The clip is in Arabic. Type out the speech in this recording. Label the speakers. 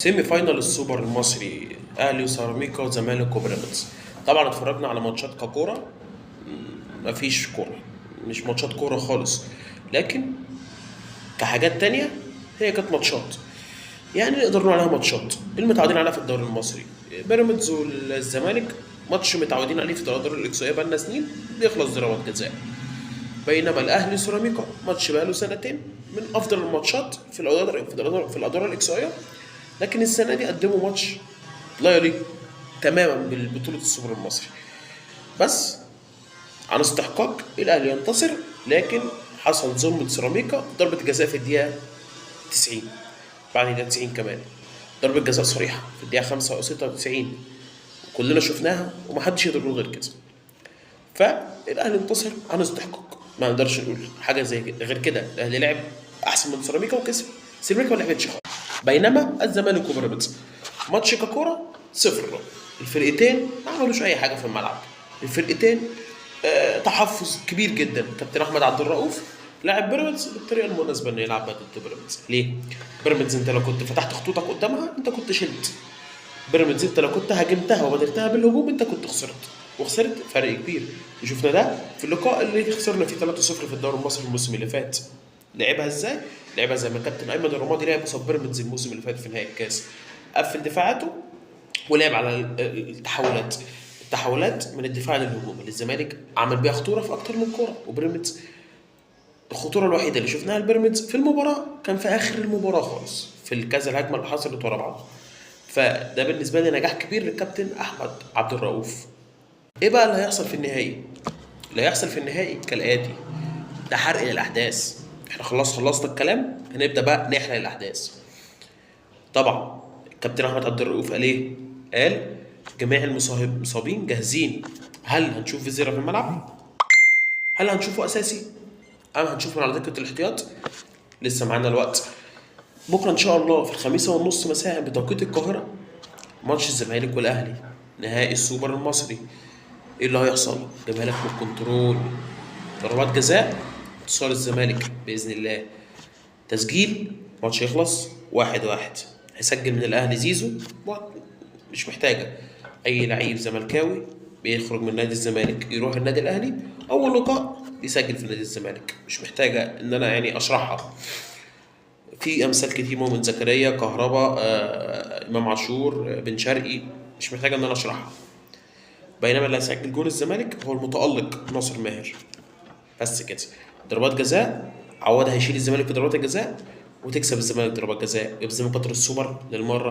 Speaker 1: سيمي فاينال السوبر المصري اهلي وسيراميكا وزمالك وبيراميدز. طبعا اتفرجنا على ماتشات ككوره. مفيش كوره، مش ماتشات كوره خالص. لكن كحاجات تانية هي كانت ماتشات، يعني نقدر نقول عليها ماتشات المتعودين عليها في الدوري المصري. بيراميدز والزمالك ماتش متعودين عليه في الادوار الاقصائيه بقالنا سنين، بيخلص ضربات جزاء. بينما الاهلي وسيراميكا ماتش بقاله سنتين، من افضل الماتشات في الادوار الاقصائيه. لكن السنه دي قدموا ماتش لا يليق تماما بالبطوله السوبر المصري. بس عن استحقاق الاهلي ينتصر، لكن حصل ظلم لسيراميكا، ضربه جزاء في الدقيقه 90، بعد الدقيقه 90 كمان ضربه جزاء صريحه في الدقيقه 5 او 96، كلنا شفناها ومحدش يقدر يقول غير كده. فالاهلي انتصر عن استحقاق، ما نقدرش نقول حاجه زي كده غير كده. الاهلي لعب احسن من سيراميكا وكسب، سيراميكا ما لعبتش خالص. بينما الزمالك وبيراميدز ماتش ككوره صفر. الفرقتين ما عملوش اي حاجه في الملعب. الفرقتين تحفظ كبير جدا. كابتن احمد عبد الرؤوف لاعب بيراميدز بالطريقه المناسبه انه يلعب ضد بيراميدز. ليه؟ بيراميدز انت لو كنت فتحت خطوطك قدامها انت كنت شلت. بيراميدز انت لو كنت هاجمتها وبدلتها بالهجوم انت كنت خسرت، وخسرت فرق كبير. شفنا ده في اللقاء اللي خسرنا فيه 3-0 في الدوري المصري الموسم اللي فات. لعبها ازاي؟ لعبها زي ما كابتن ايمن الرمادي لعب قصاد بيراميدز الموسم اللي فات في نهائي الكاس. قفل دفاعاته ولعب على التحولات من الدفاع للهجوم اللي الزمالك عمل بيها خطوره في اكتر من كوره. وبيراميدز الخطوره الوحيده اللي شفناها لبيراميدز في المباراه كان في اخر المباراه خالص، في الكذا الهجمه اللي حصلت ورا بعض. فده بالنسبه لي نجاح كبير للكابتن احمد عبد الرؤوف. ايه بقى اللي هيحصل في النهائي؟ اللي هيحصل في النهائي كالاتي: ده حرق للاحداث. احنا خلصنا الكلام، هنبدا بقى نحرق الاحداث. طبعا الكابتن احمد عبد الرؤوف قال ايه؟ قال جميع المصابين جاهزين. هل هنشوف فيزيرا في الملعب؟ هل هنشوفه اساسي ام هنشوفه من على دكه الاحتياط؟ لسه معانا الوقت. بكره ان شاء الله في 5:30 مساء بتوقيت القاهره ماتش الزمالك والاهلي، نهائي السوبر المصري. ايه اللي هيحصل؟ جايبها لك من الكنترول. ضربات جزاء انتصار الزمالك باذن الله. تسجيل ماتش يخلص 1-1. هيسجل من الاهلي زيزو، مش محتاجه اي لعيب زملكاوي بيخرج من نادي الزمالك يروح النادي الاهلي اول لقاء يسجل في نادي الزمالك. مش محتاجه ان انا يعني اشرحها. في امثال كتير: مؤمن زكريا، كهربا، امام عاشور، بن شرقي. مش محتاجه ان انا اشرحها. بينما اللي هيسجل جول الزمالك هو المتالق ناصر ماهر. بس كده. ضربات جزاء عواد هيشيل الزمالك في ضربات الجزاء وتكسب الزمالك ضربات جزاء، يبقى الزمالك بطل السوبر للمره